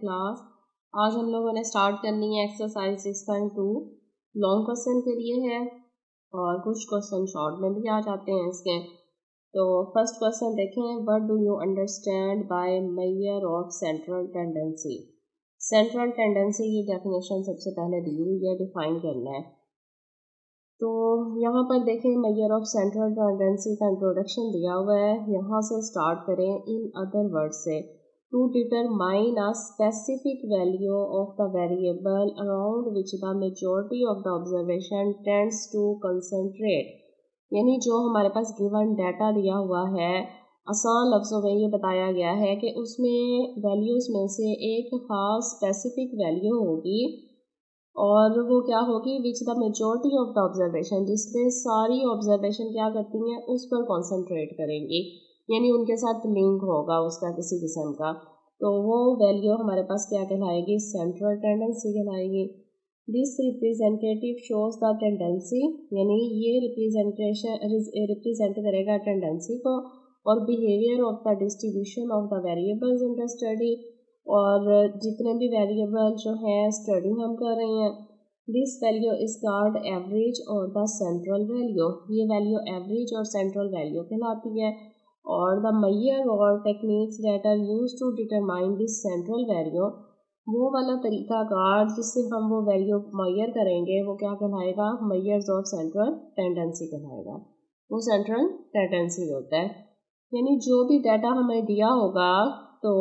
Class. आज हम लोगों ने स्टार्ट करनी है एक्सरसाइज 6.2 लॉन्ग क्वेश्चन के लिए है और कुछ क्वेश्चन शॉर्ट में भी आ जाते हैं इसके। तो फर्स्ट क्वेश्चन देखें, what do you understand by major of central tendency. Central tendency की डेफिनेशन सबसे पहले दी हुई है, डिफाइन करना है। तो यहाँ पर देखें मेजर ऑफ सेंट्रल टेंडेंसी का इंट्रोडक्शन दिया हुआ है। यहाँ से स्टार्ट करें, इन अदर वर्ड से to determine a specific value of the variable around which the majority of the observation tends to concentrate. यानी जो हमारे पास गिवन डाटा दिया हुआ है, आसान लफ्ज़ों में ये बताया गया है कि उसमें वैल्यूज़ में से एक ख़ास स्पेसिफिक वैल्यू होगी और वो क्या होगी, विच the majority of the observation, जिसमें सारी ऑब्जर्वेशन क्या करती हैं उस पर कॉन्सेंट्रेट करेंगी, यानी उनके साथ लिंक होगा उसका किसी किस्म का। तो वो वैल्यू हमारे पास क्या कहलाएगी, सेंट्रल टेंडेंसी कहलाएगी। This representative shows the tendency, यानी ये रिप्रेजेंट करेगा टेंडेंसी को और behaviour of the distribution of the variables in the study, और जितने भी वेरिएबल जो हैं स्टडी हम कर रहे हैं। This value is called average और द सेंट्रल वैल्यू, ये वैल्यू एवरेज और सेंट्रल वैल्यू कहलाती है। और द मेजर और techniques that are used to determine this central value, वो वाला तरीकाकार जिससे हम वो वैल्यू मेजर करेंगे वो क्या कहलाएगा, मेजर्स ऑफ सेंट्रल टेंडेंसी कहलाएगा। वो सेंट्रल टेंडेंसी होता है, यानी जो भी डाटा हमें दिया होगा तो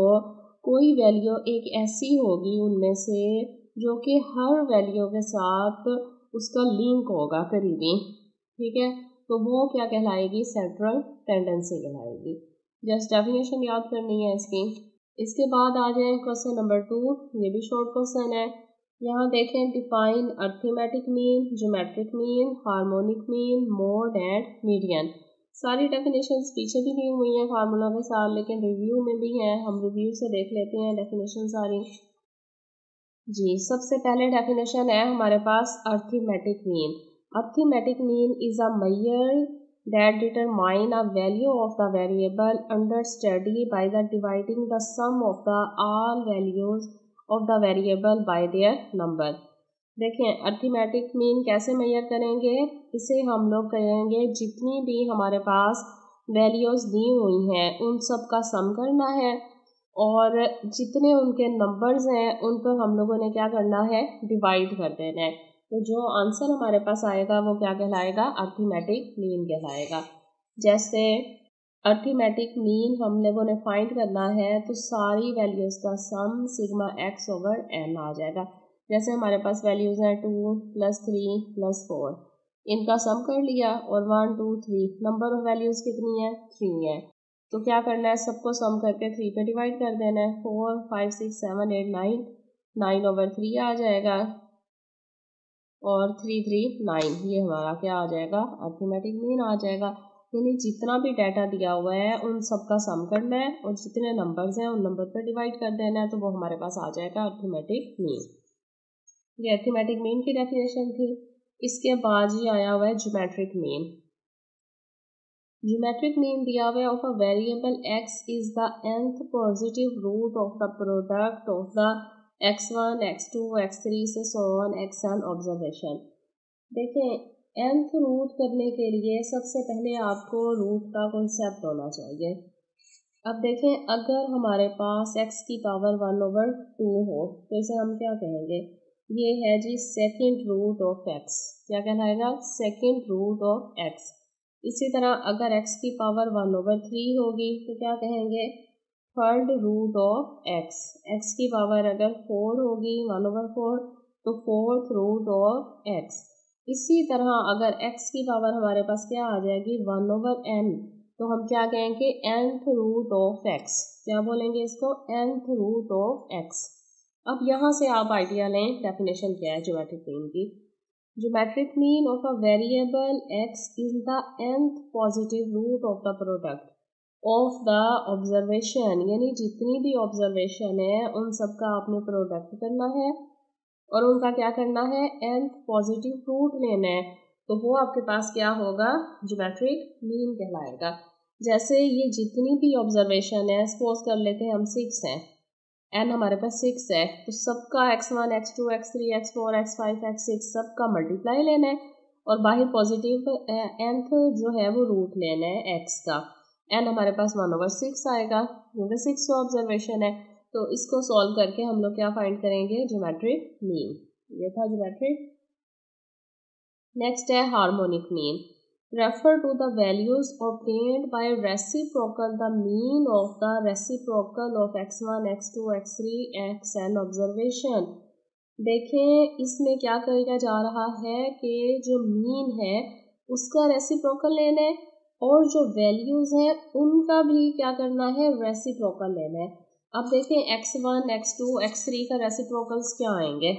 कोई वैल्यू एक ऐसी होगी उनमें से जो कि हर वैल्यू के साथ उसका लिंक होगा करीबी, ठीक है। तो वो क्या कहलाएगी, सेंट्रल टेंडेंसी कहलाएगी। जस्ट डेफिनेशन याद करनी है इसकी। इसके बाद आ जाए क्वेश्चन नंबर 2, ये भी शॉर्ट क्वेश्चन है। यहाँ देखें, define arithmetic mean, geometric mean, harmonic mean, mode and median. सारी डेफिनेशंस पीछे भी दी हुई हैं फार्मूला के साथ, लेकिन रिव्यू में भी हैं, हम रिव्यू से देख लेते हैं डेफिनेशन सारी। जी, सबसे पहले डेफिनेशन है हमारे पास arithmetic mean. Arithmetic mean is a measure that determine a value of the variable under study by the dividing the sum of the all values of the variable by their number। देखें, arithmetic mean कैसे major करेंगे, इसे हम लोग करेंगे जितनी भी हमारे पास वैल्यूज़ दी हुई हैं उन सब का सम करना है और जितने उनके नंबर्स हैं उन पर हम लोगों ने क्या करना है, डिवाइड कर देना है। तो जो आंसर हमारे पास आएगा वो क्या कहलाएगा, अर्थमेटिक मीन कहलाएगा। जैसे अर्थमेटिक मीन हम लोगों ने फाइंड करना है तो सारी वैल्यूज़ का सम सिग्मा x ओवर n आ जाएगा। जैसे हमारे पास वैल्यूज़ हैं 2 + 3 + 4, इनका सम कर लिया और 1 2 3 नंबर ऑफ वैल्यूज़ कितनी है, 3 है। तो क्या करना है, सबको सम करके 3 पे डिवाइड कर देना है। 4 5 6 7 8 9 ओवर 3 आ जाएगा और 3 3 9, ये हमारा क्या आ जाएगा, अर्थमेटिक मीन आ जाएगा। यानी जितना भी डाटा दिया हुआ है उन सब का सम करना है और जितने नंबर्स हैं उन नंबर पर डिवाइड कर देना है, तो वो हमारे पास आ जाएगा अर्थमेटिक मीन। ये अर्थमेटिक मीन की डेफिनेशन थी। इसके बाद ही आया हुआ है ज्योमेट्रिक मीन। ज्योमेट्रिक मीन दिया हुआ है of a variable x is the nth positive root of the product of the x1 x2 x3 से so on xn ऑब्जर्वेशन। देखें, nth रूट करने के लिए सबसे पहले आपको रूट का कॉन्सेप्ट होना चाहिए। अब देखें, अगर हमारे पास x की पावर 1/2 हो तो इसे हम क्या कहेंगे, ये है जी सेकेंड रूट ऑफ x, क्या कहलाएगा, सेकेंड रूट ऑफ x। इसी तरह अगर x की पावर 1/3 होगी तो क्या कहेंगे, third root of x। x की पावर अगर 4 होगी 1/4 तो फोर्थ रूट ऑफ x। इसी तरह अगर x की पावर हमारे पास क्या आ जाएगी, 1/n, तो हम क्या कहेंगे, nth रूट ऑफ x। क्या बोलेंगे इसको, nth रूट ऑफ x। अब यहाँ से आप आइडिया लें डेफिनेशन क्या है ज्योमेट्रिक मीन की। Geometric mean of a variable x is the nth positive root of the product of the observation, यानी जितनी भी ऑब्जर्वेशन है उन सब का आपने प्रोडक्ट करना है और उनका क्या करना है, nth पॉजिटिव रूट लेना है। तो वो आपके पास क्या होगा, ज्योमेट्रिक मीन कहलाएगा। जैसे ये जितनी भी ऑब्जर्वेशन है, सपोज कर लेते हैं हम 6 हैं, एन हमारे पास 6 है, तो सबका x1 x2 x3 x4 x5 x6 सबका मल्टीप्लाई लेना है और बाहर पॉजिटिव nth जो है वो रूट लेना है x का। n हमारे पास 1/6 आएगा क्योंकि 6 ऑब्जर्वेशन है, तो इसको सॉल्व करके हम लोग क्या फाइंड करेंगे, ज्योमेट्रिक मीन। ये था ज्योमेट्रिक। नेक्स्ट है harmonic mean. Refer to the values obtained by reciprocal the mean of the reciprocal of x1 x2 x3 xn observation. देखें इसमें क्या किया जा रहा है कि जो मीन है उसका रेसिप्रोकल लेना है और जो वैल्यूज हैं उनका भी क्या करना है, रेसिप्रोकल लेना है। अब देखें x1 x2 x3 का रेसिप्रोकल्स क्या आएंगे,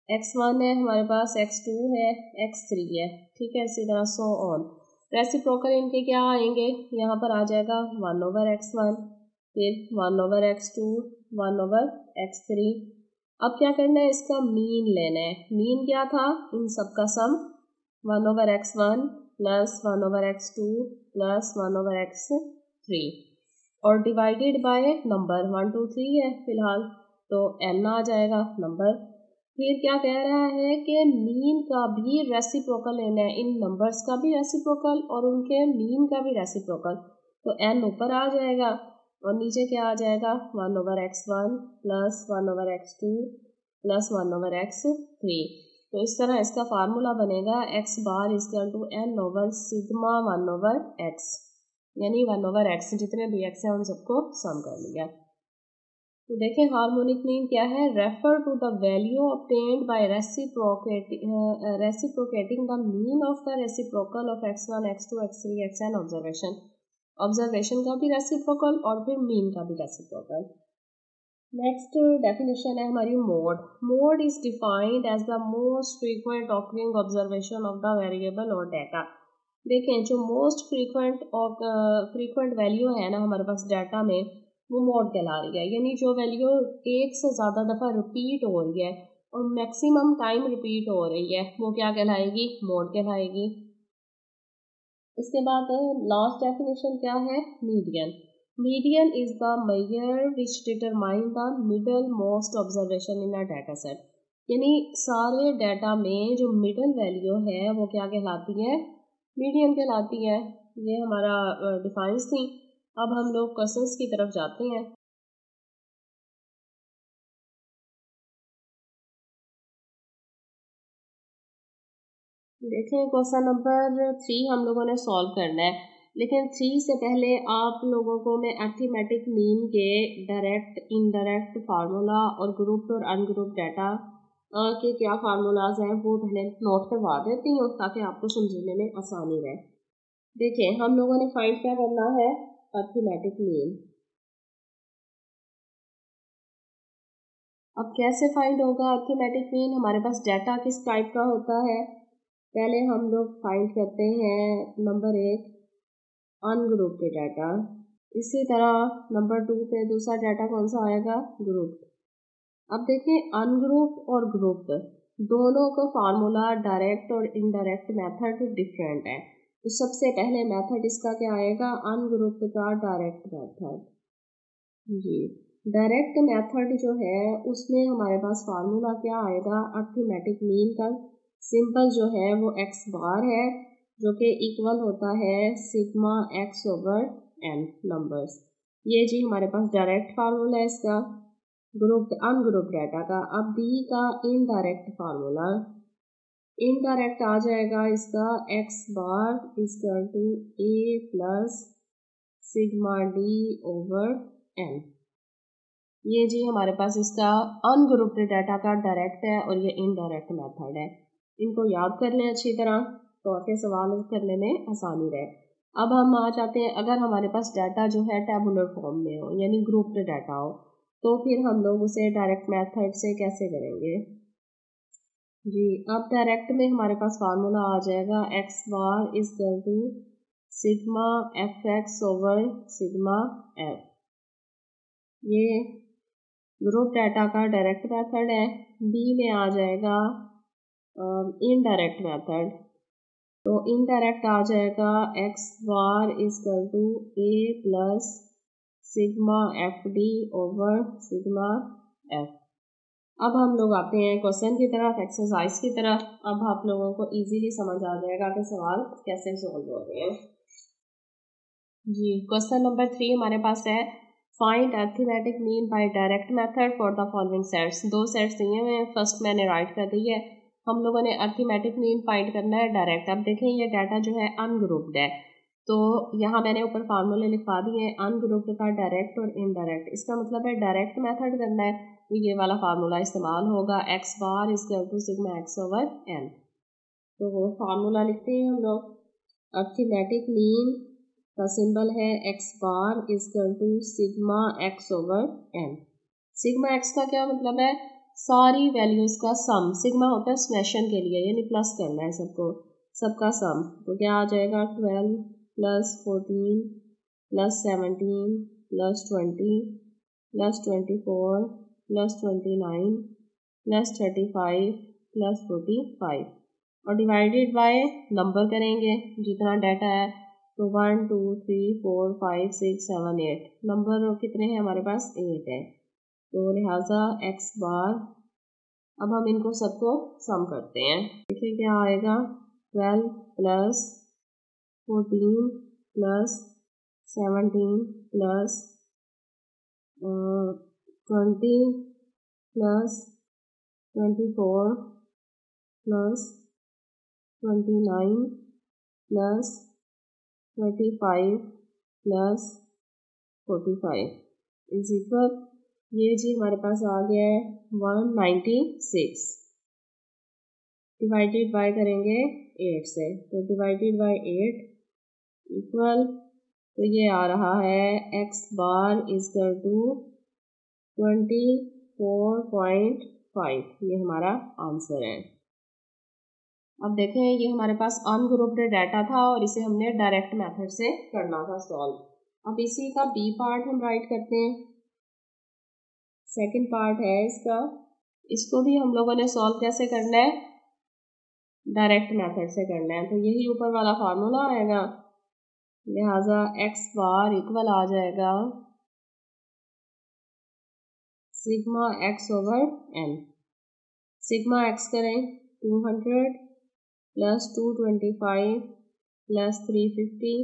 x1 है हमारे पास, x2 है, x3 है, ठीक है, इसी तरह सो ऑन। रेसिप्रोकल इनके क्या आएंगे, यहाँ पर आ जाएगा 1/x1, फिर 1/x2, 1/x3। अब क्या करना है, इसका मीन लेना है। मीन क्या था, इन सब का सम 1/x1 plus 1/x2 plus 1/x3 और डिवाइडेड बाय नंबर 1 2 3 है फिलहाल, तो n आ जाएगा नंबर। फिर क्या कह रहा है कि मीन का भी रेसिप्रोकल लेना है, इन नंबर्स का भी रेसिप्रोकल और उनके मीन का भी रेसिप्रोकल, तो n ऊपर आ जाएगा और नीचे क्या आ जाएगा, 1/x1 plus 1/x2 plus 1/x3। तो इस तरह इसका फार्मूला बनेगा x bar equal to n over sigma 1/x, यानी 1/x जितने भी x है उन सबको सम कर लिया। तो देखें हार्मोनिक मीन क्या है, refer to the value obtained by reciprocating the mean of the reciprocal of x1 x2 x3 xn observation. Observation का भी रेसिप्रोकल और फिर मीन का भी रेसिप्रोकल। नेक्स्ट डेफिनेशन है हमारी mode. Mode is defined as the most frequent occurring observation of the variable और data. देखें जो मोस्ट फ्रीक्वेंट वैल्यू है ना हमारे पास डाटा में, वो मोड कहला रही है, यानी जो वैल्यू एक से ज़्यादा दफ़ा रिपीट हो रही है और मैक्सिमम टाइम रिपीट हो रही है वो क्या कहलाएगी, मोड कहलाएगी। इसके बाद लास्ट डेफिनेशन क्या है, median. Median is the major which determine the middle most observation in a data set, यानी सारे डाटा में जो मिडल वैल्यू है वो क्या कहलाती है, मीडियन कहलाती है। ये हमारा डिफाइंस थी। अब हम लोग क्वेश्चंस की तरफ जाते हैं। देखें क्वेश्चन नंबर 3 हम लोगों ने सॉल्व करना है, लेकिन 3 से पहले आप लोगों को मैं अर्थमेटिक मीन के डायरेक्ट इनडायरेक्ट फार्मूला और ग्रुप और अनग्रुप डाटा के क्या फार्मूलाज हैं वो पहले नोट करवा देती हूँ ताकि आपको समझने में आसानी रहे। देखिए हम लोगों ने फाइंड क्या करना है, अर्थमेटिक मीन। अब कैसे फाइंड होगा अर्थमेटिक मीन, हमारे पास डाटा किस टाइप का होता है, पहले हम लोग फाइंड करते हैं नंबर 1 अनग्रुप्ड डाटा, इसी तरह नंबर 2 पे दूसरा डाटा कौन सा आएगा, ग्रुप। अब देखिए अनग्रुप और ग्रुप दोनों का फार्मूला डायरेक्ट और इनडायरेक्ट मेथड डिफरेंट है। तो सबसे पहले मेथड इसका क्या आएगा, अनग्रुप का डायरेक्ट मेथड। जी डायरेक्ट मेथड जो है उसमें हमारे पास फार्मूला क्या आएगा, अर्थमेटिक मीन का सिंपल जो है वो x बार है जो कि इक्वल होता है sigma x over n numbers. ये जी हमारे पास डायरेक्ट फार्मूला है इसका ग्रुप अनग्रुप डाटा का। अब b का इनडायरेक्ट फार्मूला, इनडायरेक्ट आ जाएगा इसका x bar equal to a plus sigma d over n। ये जी हमारे पास इसका अनग्रुप्ड डाटा का डायरेक्ट है और ये इनडायरेक्ट मेथड है। इनको याद कर लें अच्छी तरह तो आपके सवाल करने में आसानी रहे। अब हम आ जाते हैं, अगर हमारे पास डाटा जो है टेबुलर फॉर्म में हो यानी ग्रुप्ड डाटा हो तो फिर हम लोग उसे डायरेक्ट मेथड से कैसे करेंगे। जी अब डायरेक्ट में हमारे पास फार्मूला आ जाएगा x bar is equal to sigma F X over sigma F. ये ग्रुप डाटा का डायरेक्ट मेथड है। बी में आ जाएगा इनडायरेक्ट मेथड, तो इनडायरेक्ट आ जाएगा x bar equal to a plus sigma F D over sigma F. अब हम लोग आते हैं क्वेश्चन की तरफ, एक्सरसाइज की तरफ। अब आप लोगों को इजीली समझ आ जाएगा कि सवाल कैसे सॉल्व हो रहे हैं। जी, क्वेश्चन नंबर 3 हमारे पास है, find arithmetic mean by direct method for the following sets. दो सेट्स दिए हुए हैं, फर्स्ट मैंने राइट कर दी है। हम लोगों ने अरिथमेटिक मीन फाइंड करना है डायरेक्ट। अब देखें ये डाटा जो है अनग्रुप्ड है, तो यहाँ मैंने ऊपर फार्मूले लिखवा दिए हैं, अनग्रुप्ड का डायरेक्ट और इनडायरेक्ट। इसका मतलब है डायरेक्ट मेथड करना है तो ये वाला फार्मूला इस्तेमाल होगा, X bar equal to sigma X over N. तो वो फार्मूला लिखते हैं हम लोग। अरिथमेटिक मीन का सिंबल है X bar equal to sigma X over N. Sigma X का क्या मतलब है, सारी वैल्यूज का सम। सिग्मा होता है समेशन के लिए, यानी प्लस करना है सबको, सबका सम। तो क्या आ जाएगा 12 plus 14 plus 17 plus 20 plus 24 plus 29 plus 35 plus 45 और डिवाइडेड बाय नंबर करेंगे जितना डाटा है। तो 1 2 3 4 5 6 7 8 नंबर कितने हैं हमारे पास, 8 है। तो लिहाजा एक्स बार, अब हम इनको सबको सम करते हैं। देखिए क्या आएगा, 12 plus 14 plus 17 plus 20 plus 24 plus 29 plus 35 plus 45 is equal, ये जी हमारे पास आ गया है 196। डिवाइडेड बाय करेंगे 8 से, तो डिवाइडेड बाय 8 इक्वल, तो ये आ रहा है एक्स बार इक्वल टू 24.5। ये हमारा आंसर है। अब देखें ये हमारे पास अनग्रुप्ड डाटा था और इसे हमने डायरेक्ट मेथड से करना था सॉल्व। अब इसी का बी पार्ट हम राइट करते हैं, सेकंड पार्ट है इसका। इसको भी हम लोगों ने सॉल्व कैसे करना है, डायरेक्ट मेथड से करना है। तो यही ऊपर वाला फार्मूला आएगा, लिहाजा एक्स बार इक्वल आ जाएगा sigma X over N. Sigma X करें 200 plus 225 plus 350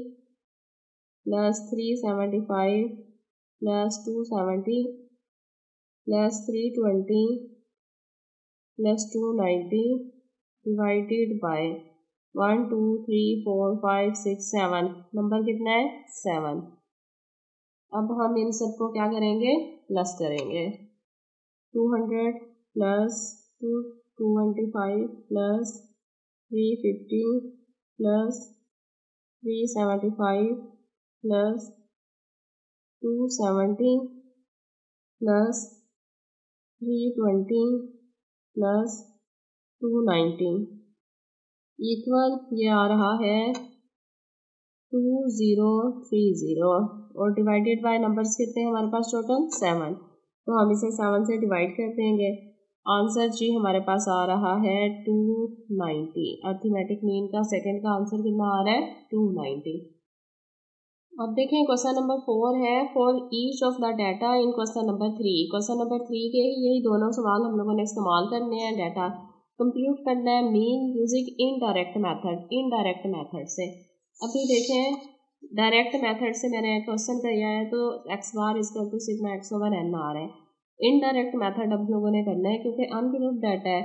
plus 375 plus 270 plus 320 plus 290 divided by 1 2 3 4 5 6 7 number कितना है 7। अब हम इन सबको क्या करेंगे, प्लस करेंगे। 200 plus 225 plus 350 plus 375 plus 270 plus 320 plus 290 equal, ये आ रहा है 2030 और डिवाइडेड बाय नंबर्स कितने हैं हमारे पास टोटल 7। तो हम इसे 7 से डिवाइड कर देंगे। आंसर जी हमारे पास आ रहा है 290। अरिथमेटिक मीन का सेकंड का आंसर कितना आ रहा है 290। अब देखें क्वेश्चन नंबर 4 है, for each of the data in question number 3। Question number 3 के यही दोनों सवाल हम लोगों ने इस्तेमाल करने हैं, डाटा कंप्यूट करना है mean using indirect method, indirect method से। अभी देखें डायरेक्ट मेथड से मैंने क्वेश्चन किया है तो X bar equal to sigma X over N आ रहा है। इनडायरेक्ट मेथड अब लोगों ने करना है क्योंकि अनग्रुप्ड डाटा है,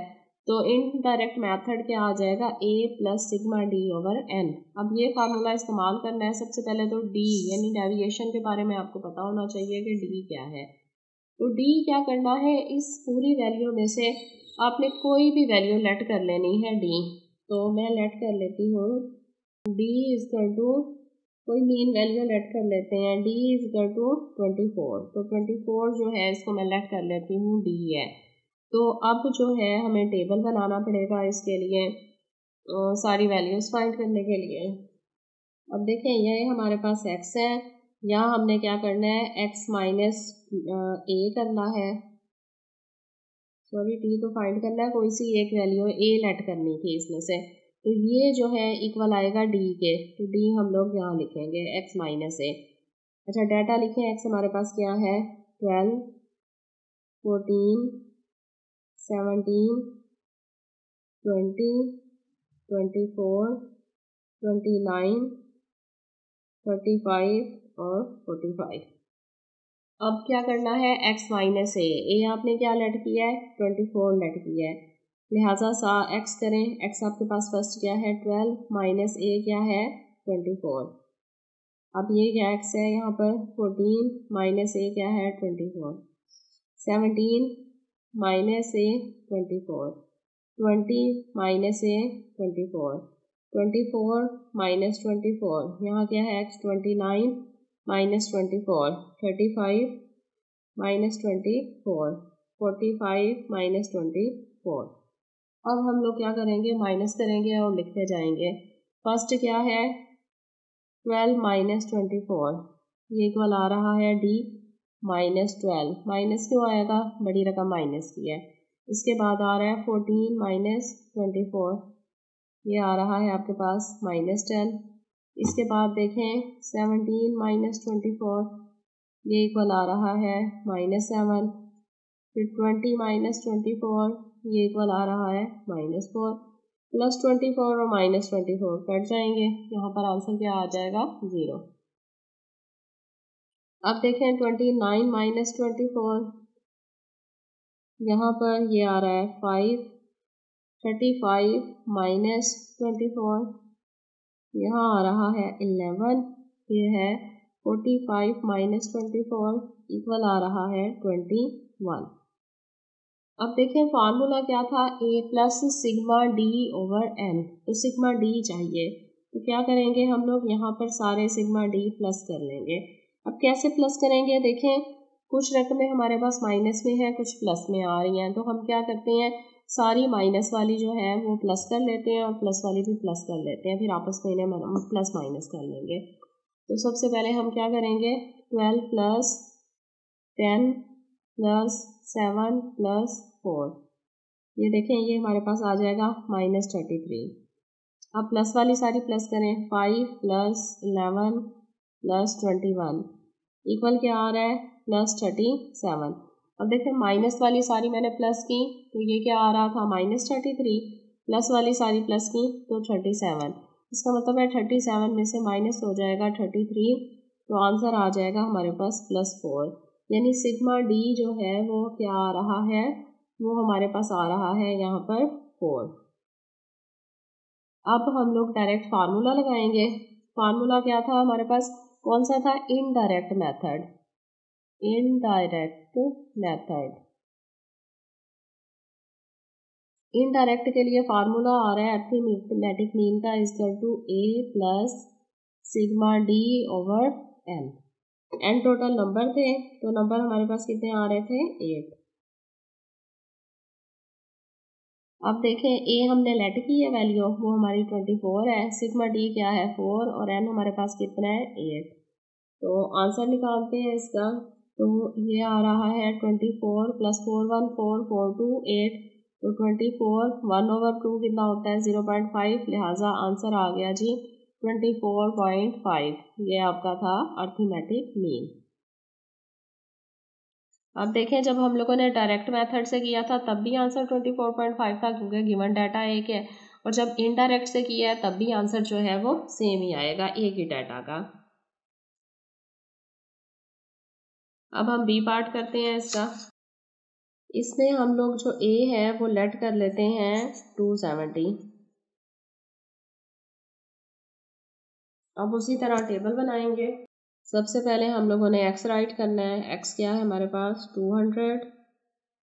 तो इनडायरेक्ट मेथड क्या आ जाएगा, A plus sigma D over N. अब ये फार्मूला इस्तेमाल करना है। सबसे पहले तो डी यानी डेविएशन के बारे में आपको पता होना चाहिए कि डी क्या है। तो डी क्या करना है, इस पूरी वैल्यू में से आपने कोई भी वैल्यू लेट कर लेनी है डी। तो मैं लेट कर लेती हूँ डी इक्वल टू, कोई मीन वैल्यू लेट कर लेते हैं, डी इक्वल टू 24। तो 24 जो है इसको मैं लेट कर लेती हूँ डी है। तो अब जो है हमें टेबल बनाना पड़ेगा इसके लिए, सारी वैल्यूज फाइंड करने के लिए। अब देखें ये हमारे पास x है, यहाँ हमने क्या करना है x माइनस ए करना है, सॉरी टी तो फाइंड करना है, कोई सी एक वैल्यू ए लेट करनी थी इसमें से। तो ये जो है इक्वल आएगा डी के, तो डी हम लोग यहाँ लिखेंगे x माइनस ए। अच्छा डाटा लिखें, एक्स हमारे पास क्या है 12, 14, 17, 20, 24, 29, 35 और 45। अब क्या करना है, x माइनस ए आपने क्या लेट किया है 24 लेट किया है, लिहाजा x करें, x आपके पास फर्स्ट क्या है 12 माइनस ए क्या है 24। अब ये क्या x है यहाँ पर 14 माइनस ए क्या है 24, 17 माइनस ए 24, 20 माइनस ए 24, 24 माइनस 24, यहाँ क्या है x 29 माइनस 24, 35 माइनस 24, 45 माइनस 24। अब हम लोग क्या करेंगे, माइनस करेंगे और लिखते जाएंगे। फर्स्ट क्या है 12 माइनस 24, ये इक्वल आ रहा है d माइनस 12, माइनस क्यों आएगा, बड़ी रकम माइनस की है। इसके बाद आ रहा है 14 माइनस 24, ये आ रहा है आपके पास माइनस 10। इसके बाद देखें 17 माइनस 24, ये इक्वल आ रहा है माइनस 7। फिर 20 माइनस 24, ये इक्वल आ रहा है माइनस 4, प्लस 24 और माइनस 24 कट जाएंगे, यहाँ पर आंसर क्या आ जाएगा 0। अब देखें 29 माइनस 24, यहाँ पर ये आ रहा है 5, 35 माइनस 24, यहाँ आ रहा है 11, ये है 45 माइनस 24 इक्वल आ रहा है 21। अब देखें फार्मूला क्या था, a plus sigma D over n, तो सिग्मा डी चाहिए, तो क्या करेंगे हम लोग यहाँ पर सारे सिग्मा डी प्लस कर लेंगे। अब कैसे प्लस करेंगे, देखें कुछ रकमें हमारे पास माइनस में है, कुछ प्लस में आ रही हैं, तो हम क्या करते हैं सारी माइनस वाली जो है वो प्लस कर लेते हैं और प्लस वाली भी प्लस कर लेते हैं, फिर आपस में इन्हें प्लस माइनस कर लेंगे। तो सबसे पहले हम क्या करेंगे 12 प्लस 10 प्लस 7 प्लस 4, ये देखें ये हमारे पास आ जाएगा माइनस 33। अब प्लस वाली सारी प्लस करें, 5 प्लस 11 प्लस 21 इक्वल क्या आ रहा है प्लस 37। अब देखें माइनस वाली सारी मैंने प्लस की तो ये क्या आ रहा था माइनस 33, प्लस वाली सारी प्लस की तो 37, इसका मतलब है 37 में से माइनस हो जाएगा 33, तो आंसर आ जाएगा हमारे पास +4, यानी सिग्मा डी जो है वो क्या आ रहा है, वो हमारे पास आ रहा है यहाँ पर 4। अब हम लोग डायरेक्ट फार्मूला लगाएंगे। फार्मूला क्या था हमारे पास, कौन सा था, indirect method. Indirect method, indirect के लिए फार्मूला आ रहा है अर्थमेटिक मीन का equal to a plus sigma D over n। n total number थे, तो नंबर हमारे पास कितने आ रहे थे 8। अब देखें a हमने लेट की है वैल्यू, वो हमारी 24 है, सिग्मा d क्या है 4 और n हमारे पास कितना है 8। तो आंसर निकालते हैं इसका, तो ये आ रहा है 24 प्लस 4 1 4 4 2 8, तो 24 1/2 कितना होता है 0.5, लिहाजा आंसर आ गया जी 24.5। ये आपका था अर्थमेटिक मीन। अब देखें जब हम लोगों ने डायरेक्ट मेथड से किया था तब भी आंसर 24.5 था, क्योंकि गिवन डाटा एक है, और जब इनडायरेक्ट से किया है तब भी आंसर जो है वो सेम ही आएगा एक ही डाटा का। अब हम बी पार्ट करते हैं इसका। इसमें हम लोग जो ए है वो लेट कर लेते हैं 270। अब उसी तरह टेबल बनाएंगे। सबसे पहले हम लोगों ने एक्स राइट करना है। एक्स क्या है हमारे पास 200,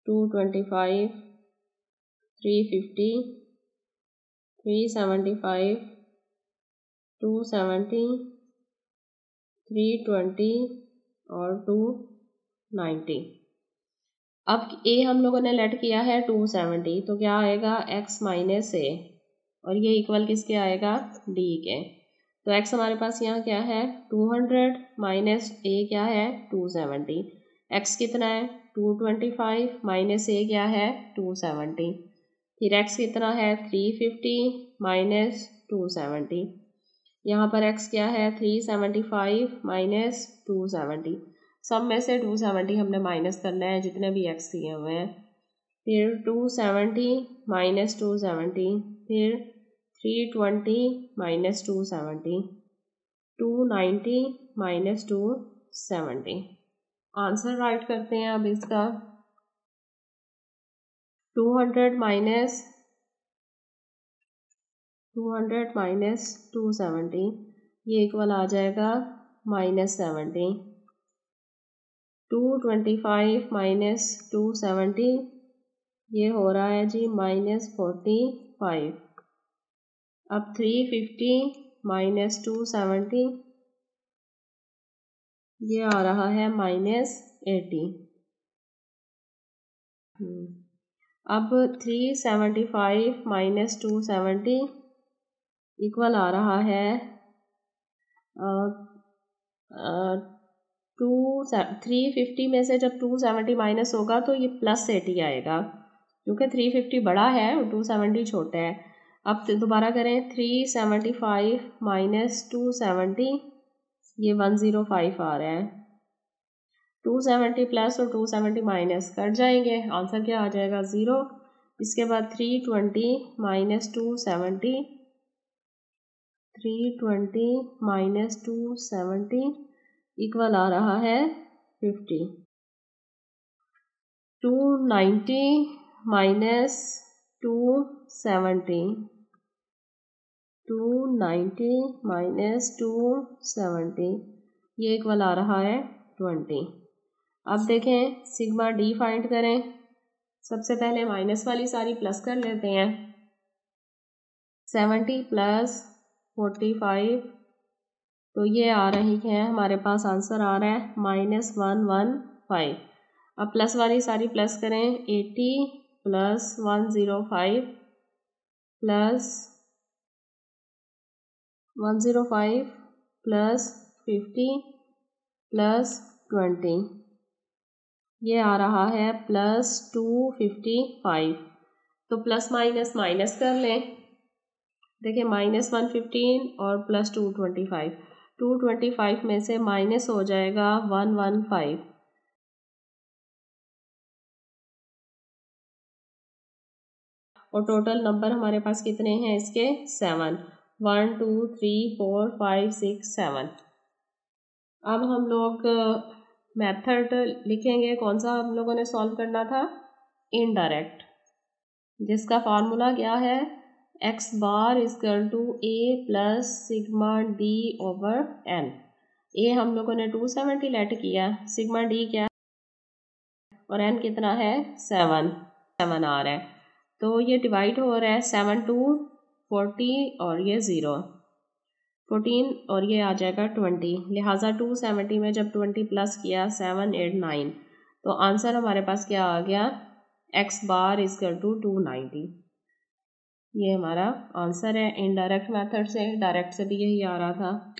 225, 350, 375, 270, 320 और 290। अब ए हम लोगों ने लेट किया है 270, तो क्या आएगा x माइनस ए, और ये इक्वल किसके आएगा d के। तो x हमारे पास यहाँ क्या है 200 माइनस ए क्या है 270, x कितना है 225 माइनस ए क्या है 270, फिर x कितना है 350 माइनस 270, यहाँ पर x क्या है 375 माइनस 270, सब में से 270 हमने माइनस करना है जितने भी x दिए हुए हैं। फिर 270 माइनस 270, फिर 320 माइनस 270, 290 माइनस 270। आंसर राइट करते हैं अब इसका। 200 माइनस 270, ये इक्वल आ जाएगा -70। 225 माइनस 270, ये हो रहा है जी -45। अब 350 माइनस 270, ये आ रहा है -80। अब 375 माइनस 270 इक्वल आ रहा है 350 में से जब 270 माइनस होगा तो ये +80 आएगा, क्योंकि 350 बड़ा है और 270 छोटा है। अब दोबारा करें, 375 माइनस 270, ये 105 आ रहा है। 270 प्लस और 270 माइनस कट जाएंगे, आंसर क्या आ जाएगा 0। इसके बाद 320 माइनस 270, 320 माइनस 270 इक्वल आ रहा है 50। 290 माइनस 270, 290 माइनस 270, ये इक्वल आ रहा है 20। अब देखें सिग्मा डी फाइंड करें। सबसे पहले माइनस वाली सारी प्लस कर लेते हैं। 70 प्लस 45, तो ये आ रही है, हमारे पास आंसर आ रहा है -115। अब प्लस वाली सारी प्लस करें। 80 प्लस 105 प्लस 105 प्लस 50 प्लस 20, ये आ रहा है +255। तो प्लस माइनस माइनस कर लें। देखिए -115 और +225, 225 में से माइनस हो जाएगा 115, और टोटल नंबर हमारे पास कितने हैं इसके 7, 1 2 3 4 5 6 7। अब हम लोग मेथड लिखेंगे। कौन सा हम लोगों ने सॉल्व करना था? इनडायरेक्ट, जिसका फार्मूला क्या है, x bar equal to a plus sigma d over n। a हम लोगों ने 270 लेट किया, सिग्मा d क्या और n कितना है 7 आ रहा है। तो ये डिवाइड हो रहा है 7 2 40 और ये 0 14 और ये आ जाएगा 20। लिहाजा 270 में जब 20 प्लस किया 7 8 9, तो आंसर हमारे पास क्या आ गया, x बार इक्वल टू 290। ये हमारा आंसर है। इनडायरेक्ट मेथड से, डायरेक्ट से भी यही आ रहा था।